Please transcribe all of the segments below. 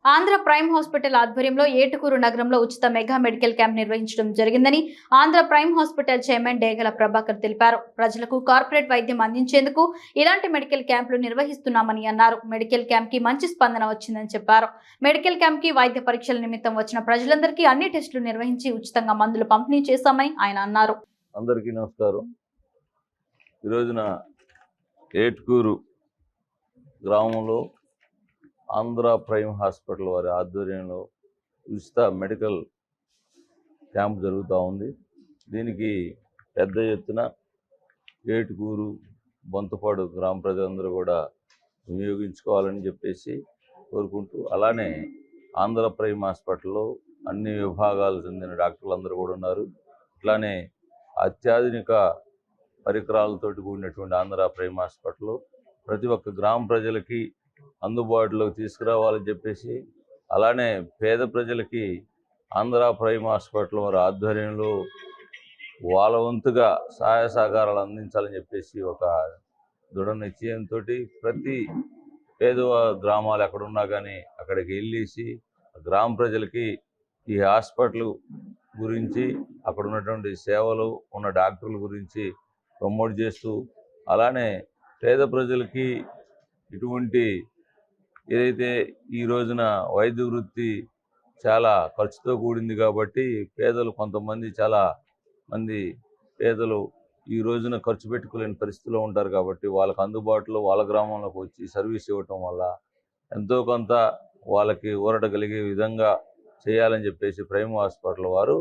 Andhra prime hospital ఆధ్వర్యంలో ఏటుకూరు నగరంలో ఉచిత మెగా మెడికల్ క్యాంప్ నిర్వహించడం జరిగిందని ఆంధ్ర ప్రైమ్ హాస్పిటల్ చైర్మన్ డేగల ప్రభాకర్ తెలిపారు. ప్రజలకు కార్పొరేట్ వైద్యం అందించేందుకు ఇలాంటి మెడికల్ క్యాంపులు నిర్వహిస్తున్నామని అన్నారు. మెడికల్ క్యాంప్ కి మంచి స్పందన వచ్చిందని చెప్పారు. మెడికల్ క్యాంప్ కి వైద్య పరీక్షల నిమిత్తం వచ్చిన ప్రజలందరికీ అన్ని టెస్టులు నిర్వహించి ఉచితంగా మందులు పంపిణీ చేశామని ఆయన అన్నారు. అందరికీ నమస్కారం. ఈ రోజున ఏటుకూరు గ్రామంలో ఆంధ్ర ప్రైమ్ హాస్పిటల్ వారి ఆధ్వర్యంలో ఉచిత మెడికల్ క్యాంప్ జరుగుతూ ఉంది. దీనికి పెద్ద ఎత్తున ఏటుకూరు బొంతపాడు గ్రామ ప్రజలందరూ కూడా వినియోగించుకోవాలని చెప్పేసి కోరుకుంటూ, అలానే ఆంధ్ర ప్రైమ్ హాస్పిటల్లో అన్ని విభాగాలు చెందిన డాక్టర్లు అందరూ కూడా ఉన్నారు. అట్లానే అత్యాధునిక పరికరాలతోటి కూడినటువంటి ఆంధ్ర ప్రైమ్ హాస్పిటల్ ప్రతి ఒక్క గ్రామ ప్రజలకి అందుబాటులోకి తీసుకురావాలని చెప్పేసి, అలానే పేద ప్రజలకి ఆంధ్ర ప్రైమ్ హాస్పిటల్ వారి ఆధ్వర్యంలో వాళ్ళ వంతుగా సహాయ సహకారాలు అందించాలని చెప్పేసి ఒక దృఢ నిశ్చయంతో ప్రతి పేద గ్రామాలు ఎక్కడున్నా కానీ అక్కడికి వెళ్ళేసి గ్రామ ప్రజలకి ఈ హాస్పిటల్ గురించి, అక్కడ ఉన్నటువంటి సేవలు ఉన్న డాక్టర్ల గురించి ప్రమోట్ చేస్తూ, అలానే పేద ప్రజలకి ఇటువంటి ఏదైతే ఈ రోజున వైద్య వృత్తి చాలా ఖర్చుతో కూడింది కాబట్టి కొంతమంది చాలా మంది పేదలు ఈ రోజున ఖర్చు పెట్టుకోలేని పరిస్థితిలో ఉంటారు. కాబట్టి వాళ్ళకు అందుబాటులో వాళ్ళ గ్రామంలోకి వచ్చి సర్వీస్ ఇవ్వటం వల్ల ఎంతో కొంత వాళ్ళకి ఊరట కలిగే విధంగా చేయాలని చెప్పేసి ప్రైమ్ హాస్పిటల్ వారు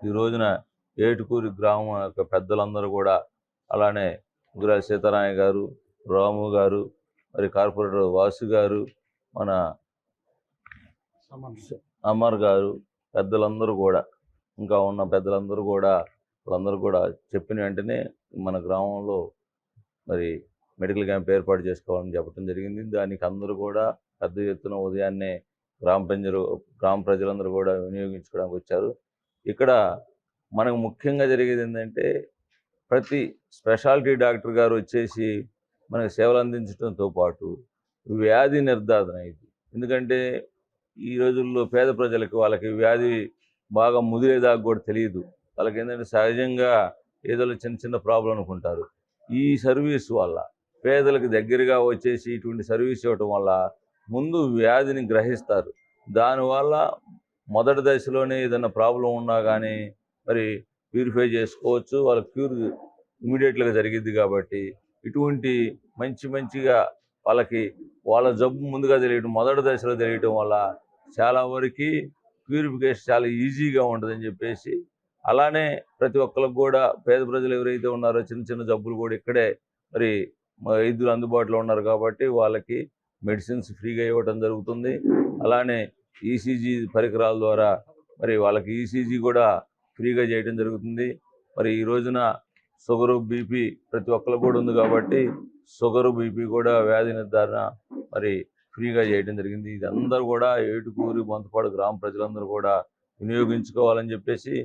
ఈ రోజున ఏటుకూరి గ్రామం యొక్క పెద్దలందరూ కూడా, అలానే గురాజ సీతారామయ్య గారు, రాము గారు, మరి కార్పొరేటర్ వాసు గారు, మన అమర్ గారు, పెద్దలందరూ కూడా, ఇంకా ఉన్న పెద్దలందరూ కూడా, వాళ్ళందరూ కూడా చెప్పిన వెంటనే మన గ్రామంలో మరి మెడికల్ క్యాంప్ ఏర్పాటు చేసుకోవాలని చెప్పడం జరిగింది. దానికి అందరూ కూడా పెద్ద ఎత్తున ఉదయాన్నే గ్రామ ప్రజలందరూ కూడా వినియోగించుకోవడానికి వచ్చారు. ఇక్కడ మనకు ముఖ్యంగా జరిగేది ఏంటంటే, ప్రతి స్పెషాలిటీ డాక్టర్ గారు వచ్చేసి మనకు సేవలు అందించడంతో పాటు వ్యాధి నిర్ధారణ ఇది. ఎందుకంటే ఈ రోజుల్లో పేద ప్రజలకు వాళ్ళకి వ్యాధి బాగా ముదిరేదాకా కూడా తెలియదు. వాళ్ళకి ఏంటంటే సహజంగా ఏదో చిన్న చిన్న ప్రాబ్లం అనుకుంటారు. ఈ సర్వీస్ వల్ల పేదలకు దగ్గరగా వచ్చేసి ఇటువంటి సర్వీస్ ఇవ్వటం వల్ల ముందు వ్యాధిని గ్రహిస్తారు. దానివల్ల మొదటి దశలోనే ఏదైనా ప్రాబ్లం ఉన్నా కానీ మరి ప్యూరిఫై చేసుకోవచ్చు, వాళ్ళ క్యూర్ ఇమీడియట్గా జరిగిద్ది. కాబట్టి ఇటువంటి మంచిగా వాళ్ళ జబ్బు ముందుగా తెలియటం, మొదటి దశలో తెలియటం వల్ల చాలా వరకు ప్యూరిఫికేషన్ చాలా ఈజీగా ఉంటుందని చెప్పేసి, అలానే ప్రతి ఒక్కరికి కూడా పేద ప్రజలు ఎవరైతే ఉన్నారో చిన్న చిన్న జబ్బులు కూడా ఇక్కడే మరి వైద్యులు అందుబాటులో ఉన్నారు కాబట్టి వాళ్ళకి మెడిసిన్స్ ఫ్రీగా ఇవ్వటం జరుగుతుంది. అలానే ఈసీజీ పరికరాల ద్వారా మరి వాళ్ళకి ఈసీజీ కూడా ఫ్రీగా చేయడం జరుగుతుంది. మరి ఈ రోజున షుగరు, బీపీ ప్రతి ఒక్కరికి కూడా ఉంది కాబట్టి షుగరు, బీపీ కూడా వ్యాధి నిర్ధారణ మరి ఫ్రీగా చేయడం జరిగింది. ఇది అందరూ కూడా ఏటుకూరి బొంతపాడు గ్రామ ప్రజలందరూ కూడా వినియోగించుకోవాలని చెప్పేసి